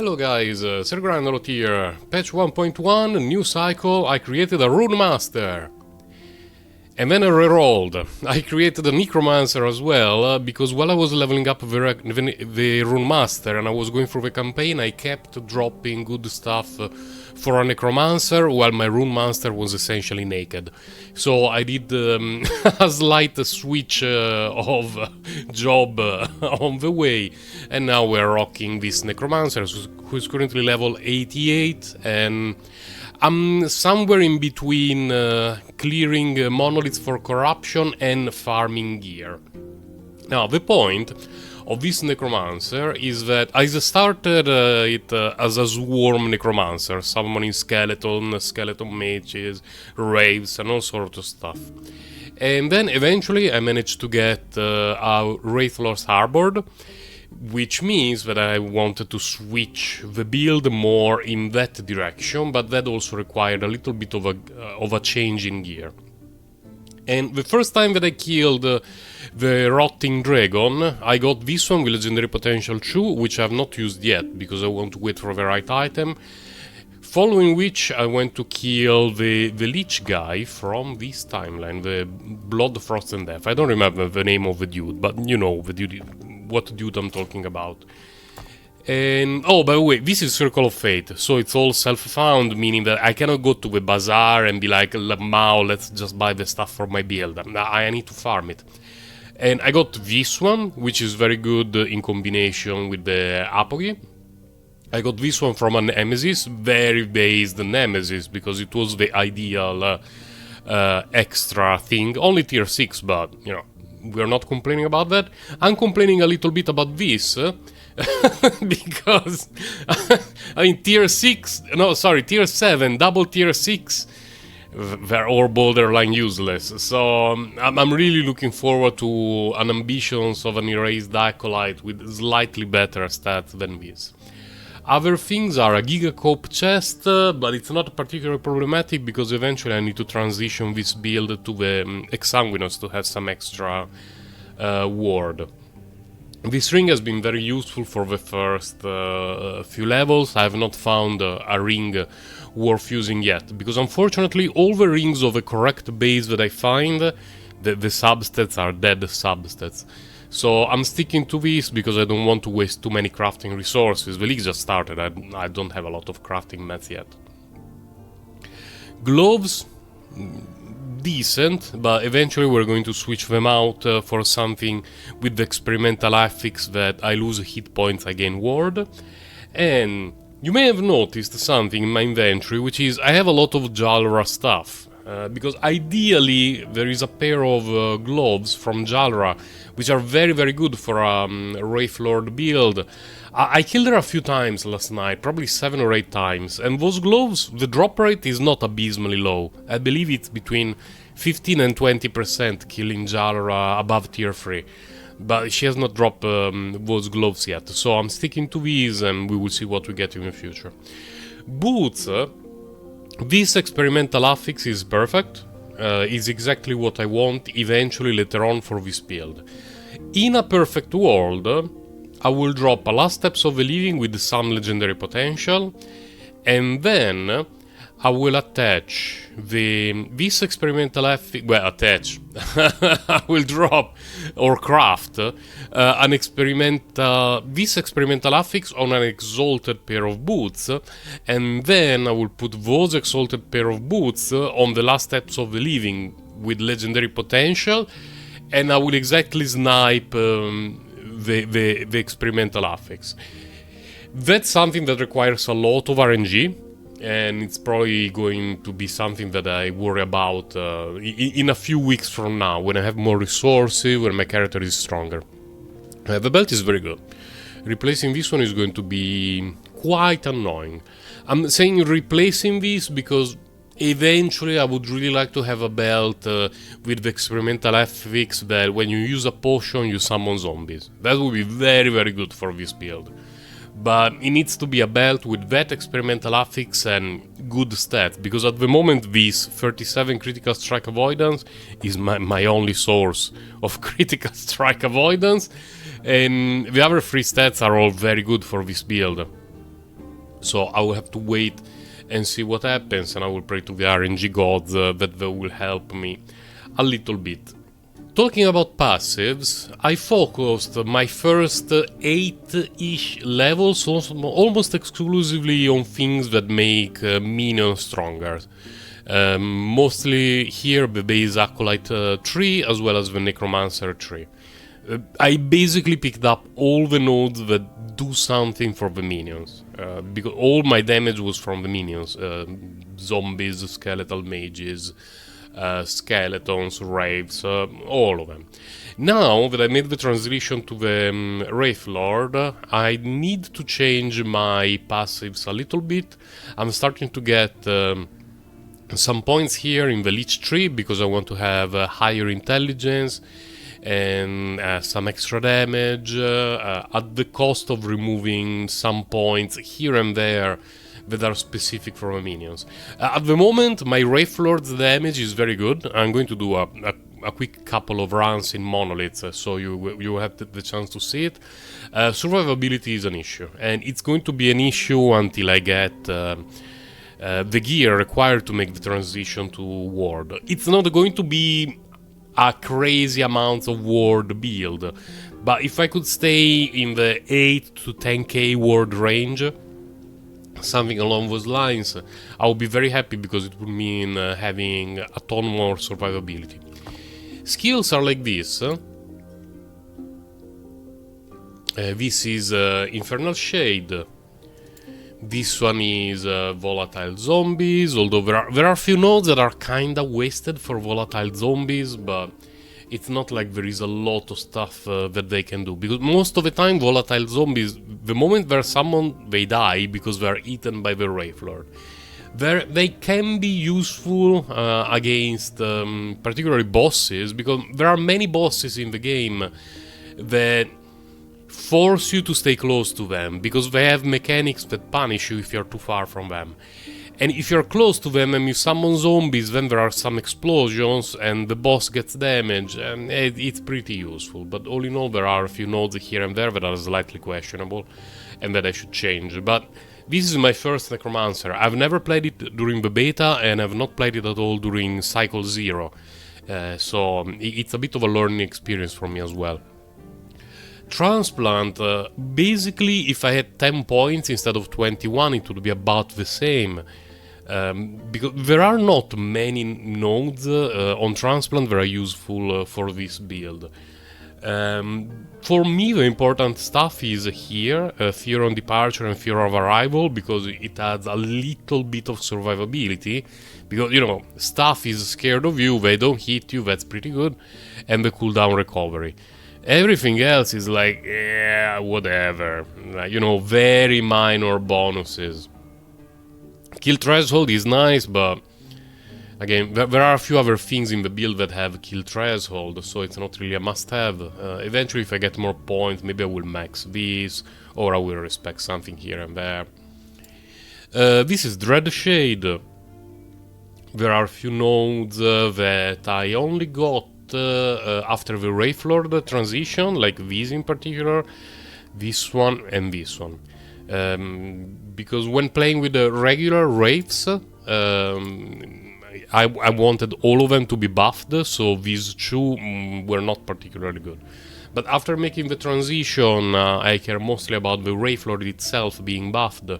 Hello guys, Sergrandrot here. Patch 1.1, new cycle, I created a Runemaster. And then I rerolled. I created a Necromancer as well, because while I was leveling up the Runemaster and I was going through the campaign, I kept dropping good stuff for a Necromancer, while my Runemaster was essentially naked. So I did a slight switch of job on the way, and now we're rocking this Necromancer, who is currently level 88, and I'm somewhere in between clearing monoliths for corruption and farming gear. Now, the point of this Necromancer is that I started it as a swarm Necromancer, summoning skeleton mages, wraiths, and all sorts of stuff. And then eventually I managed to get a Wraithlord's Harbor, which means that I wanted to switch the build more in that direction, but that also required a little bit of a change in gear. And the first time that I killed the Rotting Dragon, I got this one with Legendary Potential 2, which I have not used yet, because I want to wait for the right item. Following which, I went to kill the Lich guy from this timeline, the Blood, Frost and Death. I don't remember the name of the dude, but you know the dude, what dude I'm talking about. And, oh, by the way, this is Circle of Fate, so it's all self-found, meaning that I cannot go to the bazaar and be like, Mao, let's just buy the stuff for my build. I need to farm it. And I got this one, which is very good in combination with the Epoch. I got this one from a Nemesis, very based Nemesis, because it was the ideal extra thing. Only tier 6, but, you know, we're not complaining about that. I'm complaining a little bit about this, because, I mean, tier 6, no, sorry, tier 7, double tier 6, they're all borderline useless. So I'm really looking forward to an Ambitions of an Erased Acolyte with slightly better stats than this. Other things are a Gigacope chest, but it's not particularly problematic because eventually I need to transition this build to the Exsanguinous to have some extra ward. This ring has been very useful for the first few levels. I have not found a ring worth using yet, because unfortunately all the rings of the correct base that I find, the substats are dead substats. So I'm sticking to this because I don't want to waste too many crafting resources. The league just started, I don't have a lot of crafting mats yet. Gloves, decent, but eventually we're going to switch them out for something with the experimental affix that I lose hit points, I gain ward. And you may have noticed something in my inventory, which is I have a lot of Jalra stuff. Because ideally there is a pair of gloves from Jalra which are very very good for a Wraithlord build. I killed her a few times last night, probably 7 or 8 times, and those gloves, the drop rate is not abysmally low. I believe it's between 15 and 20% killing Jalra above tier 3. But she has not dropped those gloves yet, so I'm sticking to these and we will see what we get in the future. Boots. This experimental affix is perfect, is exactly what I want eventually later on for this build. In a perfect world, I will drop a Last Steps of the Living with some legendary potential, and then I will attach this experimental affix, well, attach, I will drop or craft this experimental affix on an exalted pair of boots, and then I will put those exalted pair of boots on the Last Steps of the Living with legendary potential, and I will exactly snipe the experimental affix. That's something that requires a lot of RNG, and it's probably going to be something that I worry about in a few weeks from now, when I have more resources, when my character is stronger. The belt is very good. Replacing this one is going to be quite annoying. I'm saying replacing this because eventually I would really like to have a belt with the experimental affix that when you use a potion you summon zombies. That would be very very good for this build. But it needs to be a belt with that experimental affix and good stats, because at the moment this 37 critical strike avoidance is my only source of critical strike avoidance, and the other 3 stats are all very good for this build. So I will have to wait and see what happens, and I will pray to the RNG Gods that they will help me a little bit. Talking about passives, I focused my first 8-ish levels almost exclusively on things that make minions stronger. Mostly here the base Acolyte tree as well as the Necromancer tree. I basically picked up all the nodes that do something for the minions, because all my damage was from the minions, zombies, skeletal mages, skeletons, wraiths, all of them. Now that I made the transition to the Wraithlord, I need to change my passives a little bit. I'm starting to get some points here in the Lich tree because I want to have higher intelligence and some extra damage at the cost of removing some points here and there that are specific for my minions. At the moment, my Wraithlord's damage is very good. I'm going to do a quick couple of runs in monoliths, so you have the chance to see it. Survivability is an issue, and it's going to be an issue until I get the gear required to make the transition to Ward. It's not going to be a crazy amount of Ward build, but if I could stay in the 8 to 10k Ward range, something along those lines, I would be very happy because it would mean having a ton more survivability. Skills are like this. This is Infernal Shade. This one is Volatile Zombies, although there are a few nodes that are kinda wasted for Volatile Zombies, but it's not like there is a lot of stuff that they can do, because most of the time Volatile Zombies, the moment they're summoned, they die because they're eaten by the Wraithlord. They can be useful against particularly bosses, because there are many bosses in the game that force you to stay close to them, because they have mechanics that punish you if you're too far from them. And if you're close to them and you summon zombies, then there are some explosions and the boss gets damaged, and it's pretty useful. But all in all, there are a few nodes here and there that are slightly questionable and that I should change. But this is my first Necromancer. I've never played it during the beta, and I've not played it at all during Cycle 0. So it's a bit of a learning experience for me as well. Transplant, basically if I had 10 points instead of 21, it would be about the same. Because there are not many nodes on Transplant that are useful for this build. For me, the important stuff is here, Fear on Departure and Fear of Arrival, because it adds a little bit of survivability. Because, you know, stuff is scared of you, they don't hit you, that's pretty good, and the cooldown recovery. Everything else is like, yeah, whatever, you know, very minor bonuses. Kill threshold is nice, but again, there are a few other things in the build that have kill threshold, so it's not really a must-have. Eventually, if I get more points, maybe I will max this, or I will respec something here and there. This is Dreadshade. There are a few nodes that I only got after the Wraithlord transition, like this in particular, this one and this one. Because when playing with the regular Wraiths, I wanted all of them to be buffed, so these two were not particularly good. But after making the transition, I care mostly about the Wraithlord itself being buffed,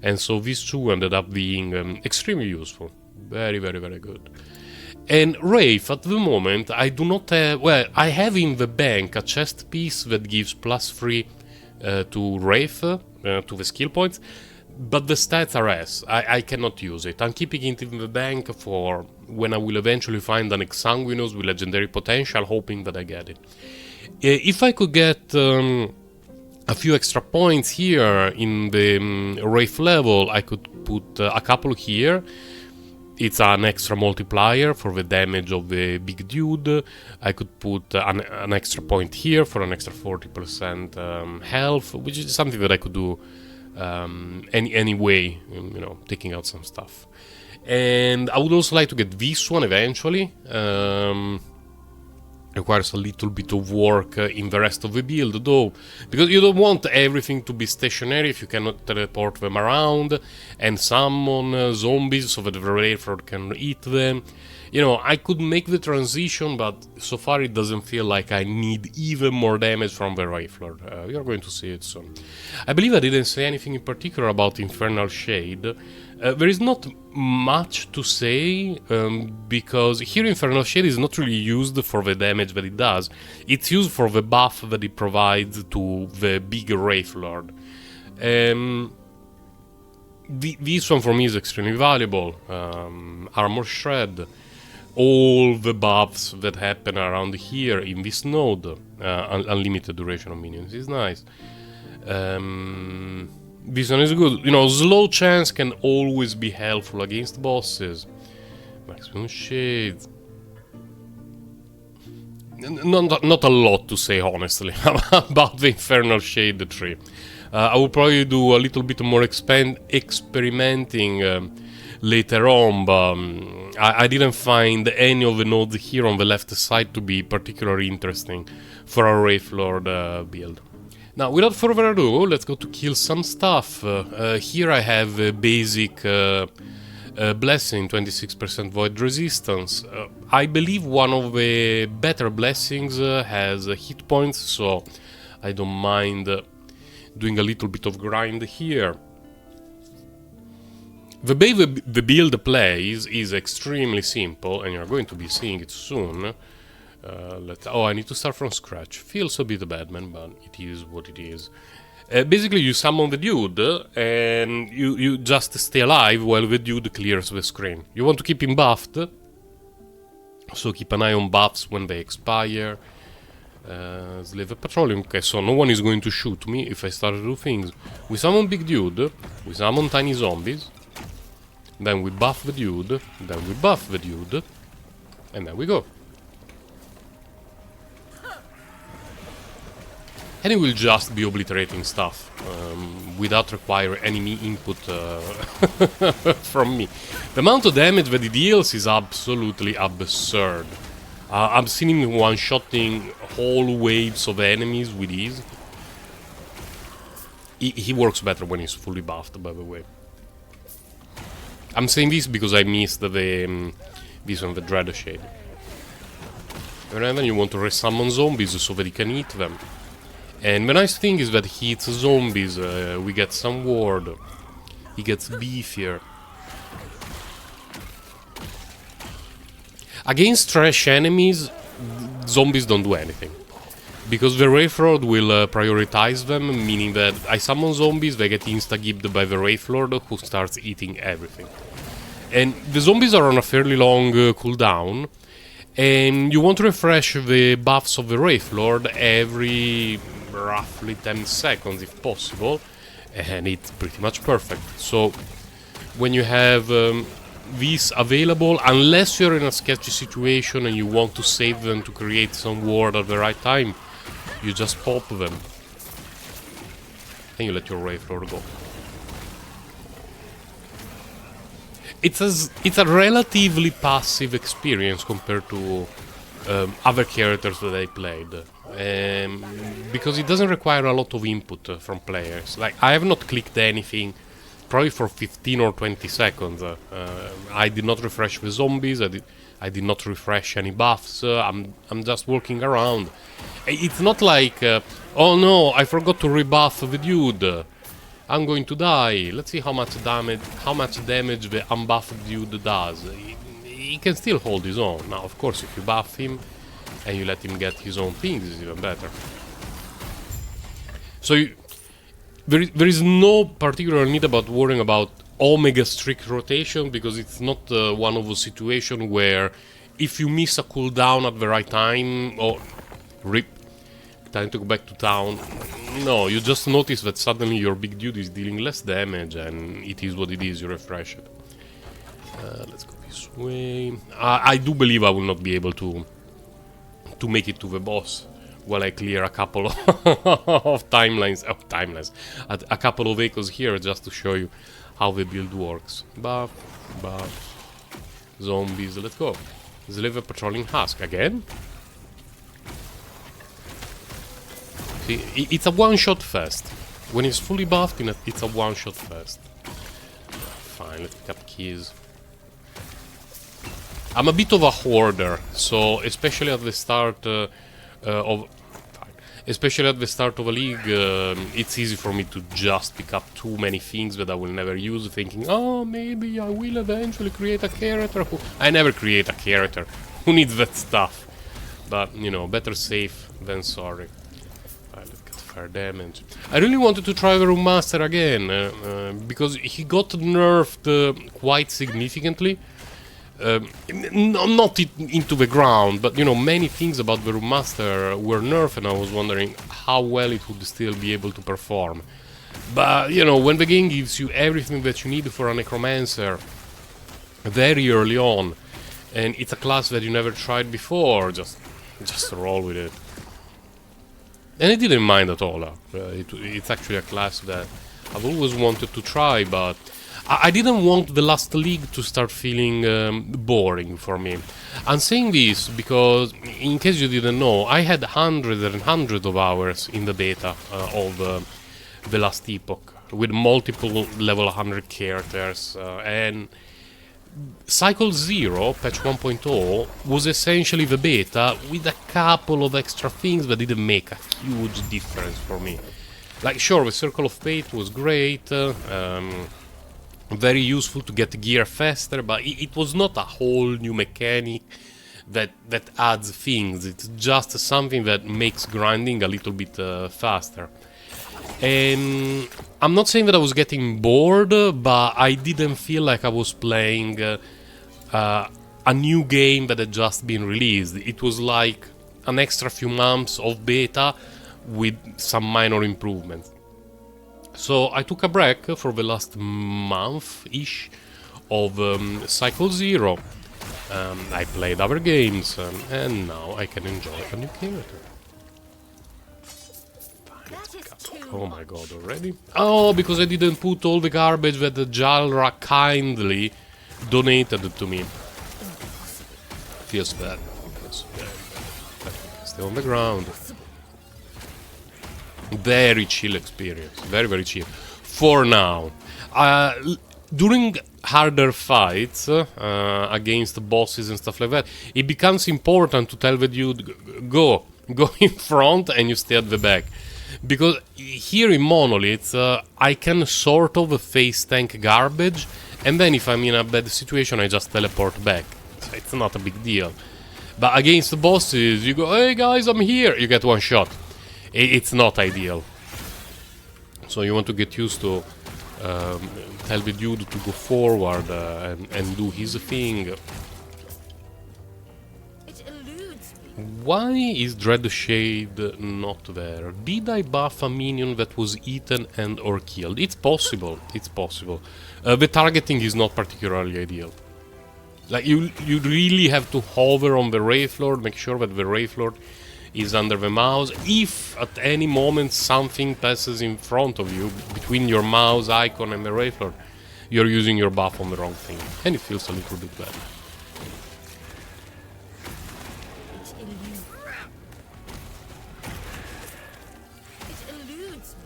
and so these two ended up being extremely useful. Very, very, very good. And Wraith, at the moment, I do not have... Well, I have in the bank a chest piece that gives +3 to Wraith, to the skill points, but the stats are S. I cannot use it. I'm keeping it in the bank for when I will eventually find an Exsanguinous with legendary potential, hoping that I get it. If I could get a few extra points here in the Wraith level, I could put a couple here. It's an extra multiplier for the damage of the big dude. I could put an extra point here for an extra 40% health, which is something that I could do anyway, you know, taking out some stuff. And I would also like to get this one eventually. requires a little bit of work in the rest of the build, though, because you don't want everything to be stationary if you cannot teleport them around and summon zombies so that the Wraithlord can eat them. You know, I could make the transition, but so far it doesn't feel like I need even more damage from the Wraithlord. We are going to see it soon. I believe I didn't say anything in particular about Infernal Shade. There is not much to say, because here Infernal Shade is not really used for the damage that it does. It's used for the buff that it provides to the big Wraithlord. This one for me is extremely valuable. Armor Shred. All the buffs that happen around here in this node. Unlimited duration of minions is nice. This one is good. You know, slow chance can always be helpful against bosses. Maximum Shade. Not a lot to say, honestly, about the Infernal Shade tree. I will probably do a little bit more experimenting later on, but I didn't find any of the nodes here on the left side to be particularly interesting for a Wraithlord build. Now, without further ado, let's go to kill some stuff. Here I have a basic blessing, 26% void resistance. I believe one of the better blessings has hit points, so I don't mind doing a little bit of grind here. The way the build plays is extremely simple, and you're going to be seeing it soon. I need to start from scratch. Feels a bit bad, man, but it is what it is. Basically, you summon the dude, and you just stay alive while the dude clears the screen. You want to keep him buffed, so keep an eye on buffs when they expire. Slave patrolling. Okay, so no one is going to shoot me if I start to do things. We summon big dude, we summon tiny zombies, then we buff the dude, then we buff the dude, and then we go. And it will just be obliterating stuff, without requiring any input from me. The amount of damage that he deals is absolutely absurd. I've seen him one-shotting whole waves of enemies with ease. He works better when he's fully buffed, by the way. I'm saying this because I missed this one, the Dread Shade. And then you want to resummon zombies so that he can eat them. And the nice thing is that he eats zombies, we get some ward, he gets beefier. Against trash enemies, zombies don't do anything. Because the Wraithlord will prioritize them, meaning that I summon zombies, they get insta-gibbed by the Wraithlord, who starts eating everything. And the zombies are on a fairly long cooldown, and you want to refresh the buffs of the Wraithlord every roughly 10 seconds if possible, and it's pretty much perfect. So when you have these available, unless you're in a sketchy situation and you want to save them to create some ward at the right time, you just pop them and you let your Wraithlord go. It's a relatively passive experience compared to other characters that I played, because it doesn't require a lot of input from players. Like, I have not clicked anything probably for 15 or 20 seconds. I did not refresh the zombies, I did not refresh any buffs, I'm just walking around. It's not like, oh no, I forgot to rebuff the dude, I'm going to die. Let's see how much damage the unbuffed dude does. He can still hold his own. Now, of course, if you buff him and you let him get his own things, it's even better. So there is no particular need about worrying about omega strict rotation, because it's not one of those situations where if you miss a cooldown at the right time, or rip, time to go back to town. No, you just notice that suddenly your big dude is dealing less damage, and it is what it is, you refresh it. Let's go this way. I do believe I will not be able to make it to the boss while I clear a couple of timelines, a couple of echoes here, just to show you how the build works. Buff, zombies, let's go. Slave patrolling husk again. See, it's a one-shot fest. When it's fully buffed, it's a one-shot fest. Fine, let's pick up keys. I'm a bit of a hoarder, so especially at the start especially at the start of a league, it's easy for me to just pick up too many things that I will never use, thinking, oh, maybe I will eventually create a character. I never create a character. Who needs that stuff? But, you know, better safe than sorry. Alright, let's get fire damage. I really wanted to try the Runemaster again, because he got nerfed quite significantly. Not into the ground, but you know, many things about the Runemaster were nerfed, and I was wondering how well it would still be able to perform. But you know, when the game gives you everything that you need for a Necromancer very early on, and it's a class that you never tried before, just roll with it. And I didn't mind at all. It's actually a class that I've always wanted to try, but I didn't want the last league to start feeling boring for me. I'm saying this because, in case you didn't know, I had hundreds and hundreds of hours in the beta of the last Epoch, with multiple level 100 characters, and Cycle 0, patch 1.0, was essentially the beta with a couple of extra things that didn't make a huge difference for me. Like, sure, the Circle of Fate was great, very useful to get gear faster, but it was not a whole new mechanic that adds things. It's just something that makes grinding a little bit faster. And I'm not saying that I was getting bored, but I didn't feel like I was playing a new game that had just been released. It was like an extra few months of beta with some minor improvements. So I took a break for the last month-ish of Cycle 0. I played other games, and now I can enjoy a new character. Oh my god, already? Oh, because I didn't put all the garbage that the Jalra kindly donated to me. Feels bad. Stay on the ground. Very chill experience, very chill. For now. During harder fights against bosses and stuff like that, it becomes important to tell the dude, go in front and you stay at the back. Because here in Monolith, I can sort of face tank garbage, and then if I'm in a bad situation, I just teleport back. So it's not a big deal. But against the bosses, you go, hey guys, I'm here, you get one shot. It's not ideal. So you want to get used to tell the dude to go forward and do his thing. Why is Dreadshade not there? Did I buff a minion that was eaten and or killed? It's possible. It's possible. The targeting is not particularly ideal. Like you really have to hover on the Wraithlord, make sure that the Wraithlord is under the mouse. If at any moment something passes in front of you, between your mouse icon and the Wraithlord, you're using your buff on the wrong thing. And it feels a little bit bad.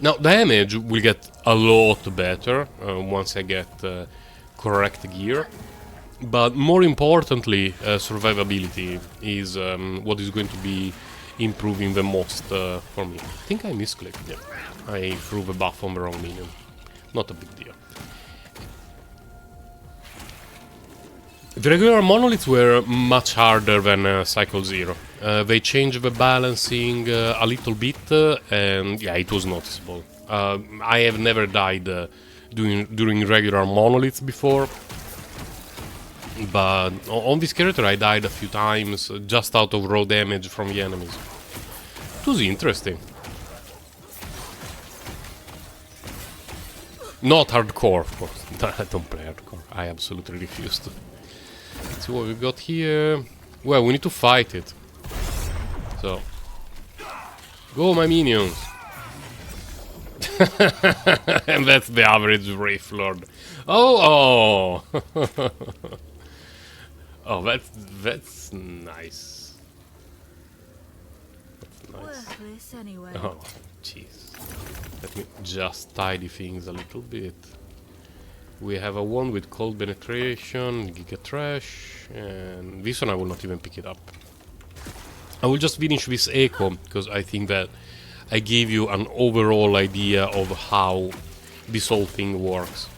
Now, damage will get a lot better once I get correct gear. But more importantly, survivability is what is going to be improving the most for me. I think I misclicked. Yeah, I threw the buff on the wrong minion. Not a big deal. The regular monoliths were much harder than Cycle 0. They changed the balancing a little bit, and yeah, it was noticeable. I have never died during regular monoliths before, but on this character I died a few times just out of raw damage from the enemies. It was interesting. Not hardcore, of course. I don't play hardcore. I absolutely refuse to. Let's see what we got here. Well, we need to fight it. So, go my minions. And that's the average Wraithlord. Oh, oh. Oh, that's nice. That's Nice. Worthless anyway. Oh, jeez. Let me just tidy things a little bit. We have a one with cold penetration, Giga Trash, and this one I will not even pick it up. I will just finish this echo, because I think that I gave you an overall idea of how this whole thing works.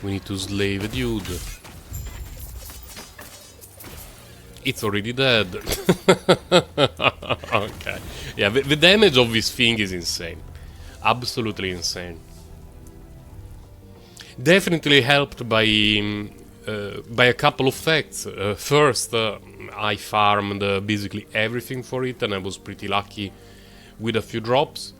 We need to slay the dude. It's already dead. Okay. Yeah, the damage of this thing is insane. Absolutely insane. Definitely helped by a couple of facts. First, I farmed basically everything for it, and I was pretty lucky with a few drops.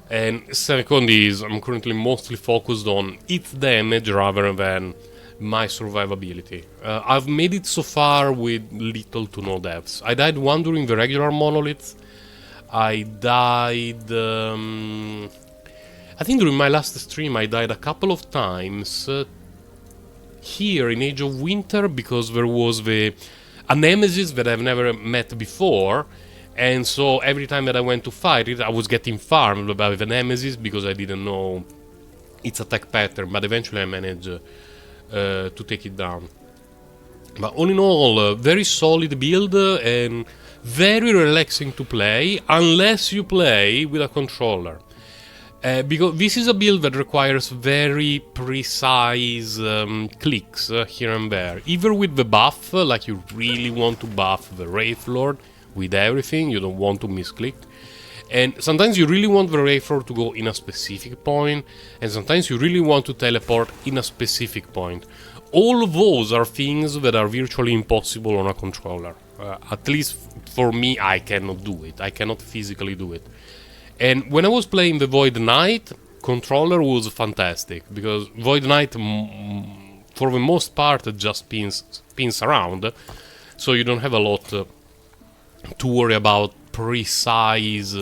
And second is, I'm currently mostly focused on its damage rather than my survivability. I've made it so far with little to no deaths. I died one during the regular monoliths. I died... I think during my last stream I died a couple of times here in Age of Winter, because there was a nemesis that I've never met before, and so every time that I went to fight it I was getting farmed by the nemesis because I didn't know its attack pattern, but eventually I managed to take it down. But all in all, very solid build and very relaxing to play, unless you play with a controller. Because this is a build that requires very precise clicks here and there. Either with the buff, like you really want to buff the Wraithlord with everything, you don't want to misclick. And sometimes you really want the Wraithlord to go in a specific point, and sometimes you really want to teleport in a specific point. All of those are things that are virtually impossible on a controller. At least for me, I cannot do it. I cannot physically do it. And when I was playing the Void Knight, controller was fantastic, because Void Knight, for the most part, just spins around, so you don't have a lot to worry about precise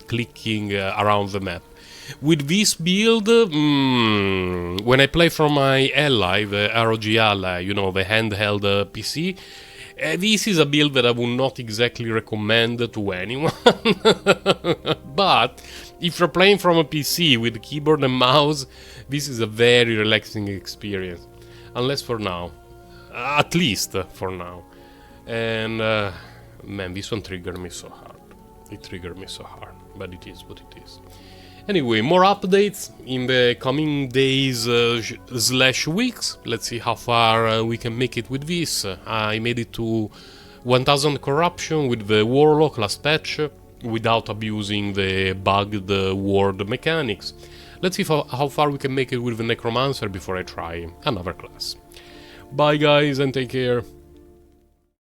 clicking around the map. With this build, when I play from my ally, the RNG ally, you know, the handheld PC, this is a build that I would not exactly recommend to anyone. But if you're playing from a PC with keyboard and mouse, this is a very relaxing experience. Unless for now. At least for now. And man, this one triggered me so hard. It triggered me so hard, but it is what it is. Anyway, more updates in the coming days / weeks. Let's see how far we can make it with this. I made it to 1000 corruption with the Warlock last patch, without abusing the bugged ward mechanics. Let's see how far we can make it with the Necromancer before I try another class. Bye guys, and take care.